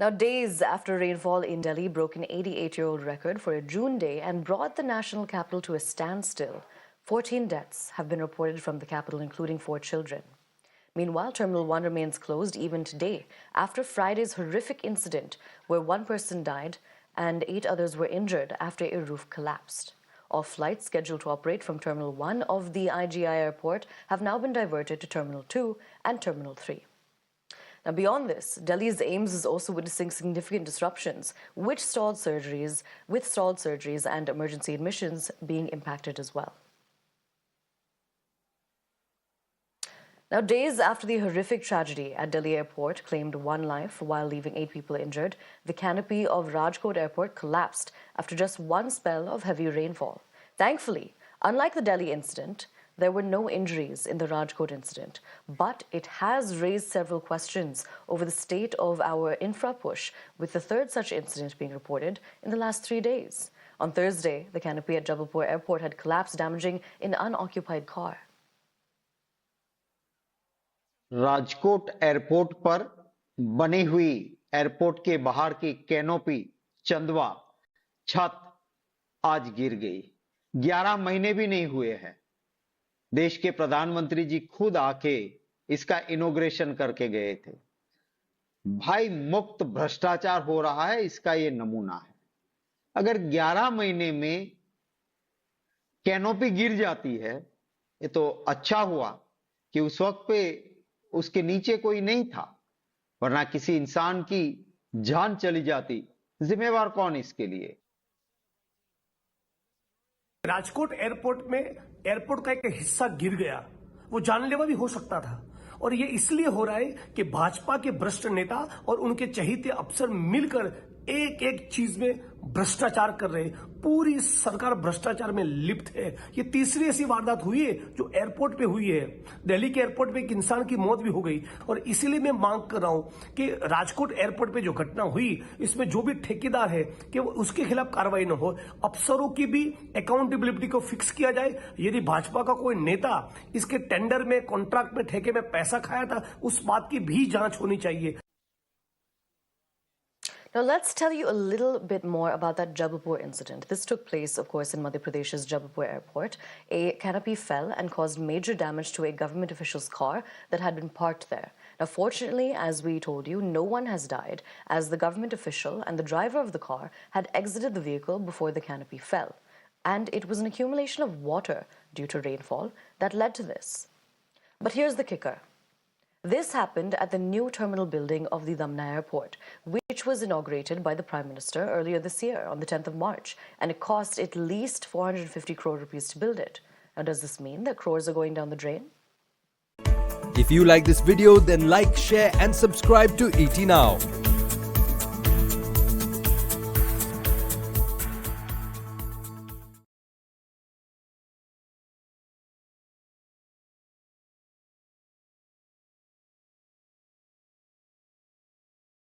Now, days after rainfall in Delhi broke an 88-year-old record for a June day and brought the national capital to a standstill, 14 deaths have been reported from the capital, including 4 children. Meanwhile, Terminal 1 remains closed even today after Friday's horrific incident where 1 person died and 8 others were injured after a roof collapsed. All flights scheduled to operate from Terminal 1 of the IGI airport have now been diverted to Terminal 2 and Terminal 3. Now, beyond this, Delhi's AIIMS is also witnessing significant disruptions, with stalled surgeries and emergency admissions being impacted as well. Now, days after the horrific tragedy at Delhi Airport claimed 1 life while leaving 8 people injured, the canopy of Rajkot Airport collapsed after just 1 spell of heavy rainfall. Thankfully, unlike the Delhi incident, there were no injuries in the Rajkot incident, but it has raised several questions over the state of our infra push, with the 3rd such incident being reported in the last 3 days. On Thursday, the canopy at Jabalpur Airport had collapsed, damaging an unoccupied car. Rajkot airport पर बनी हुई airport के बाहर की canopy चंदवा छत आज गिर गई। 11 महीने भी नहीं हुए हैं। देश के प्रधानमंत्री जी खुद आके इसका इनॉग्रेशन करके गए थे। भाई, मुक्त भ्रष्टाचार हो रहा है, इसका ये नमूना है। अगर 11 महीने में कैनोपी गिर जाती है, ये तो अच्छा हुआ कि उस वक्त पे उसके नीचे कोई नहीं था, वरना किसी इंसान की जान चली जाती। जिम्मेवार कौन इसके लिए? राजकोट एयरपोर्ट में एयरपोर्ट का एक हिस्सा गिर गया, वो जानलेवा भी हो सकता था। और ये इसलिए हो रहा है कि भाजपा के भ्रष्ट नेता और उनके चहेते अफसर मिलकर एक एक चीज में भ्रष्टाचार कर रहे हैं। पूरी सरकार भ्रष्टाचार में लिप्त है। ये तीसरी ऐसी वारदात हुई है जो एयरपोर्ट पे हुई है। दिल्ली के एयरपोर्ट पे एक इंसान की मौत भी हो गई। और इसीलिए मैं मांग कर रहा हूं कि राजकोट एयरपोर्ट पे जो घटना हुई, इसमें जो भी ठेकेदार है कि उसके खिलाफ कार्रवाई न हो। अफसरों की भी अकाउंटेबिलिटी को फिक्स किया जाए। यदि भाजपा का कोई नेता इसके टेंडर में, कॉन्ट्रैक्ट में, ठेके में पैसा खाया था, उस बात की भी जांच होनी चाहिए। Now, let's tell you a little bit more about that Jabalpur incident. This took place, of course, in Madhya Pradesh's Jabalpur airport. A canopy fell and caused major damage to a government official's car that had been parked there. Now, fortunately, as we told you, no one has died, as the government official and the driver of the car had exited the vehicle before the canopy fell. And it was an accumulation of water due to rainfall that led to this. But here's the kicker. This happened at the new terminal building of the Damna airport, which was inaugurated by the Prime Minister earlier this year on the 10th of March, and it cost at least 450 crore rupees to build it. Now, does this mean that crores are going down the drain? If you like this video, then like, share and subscribe to ET Now.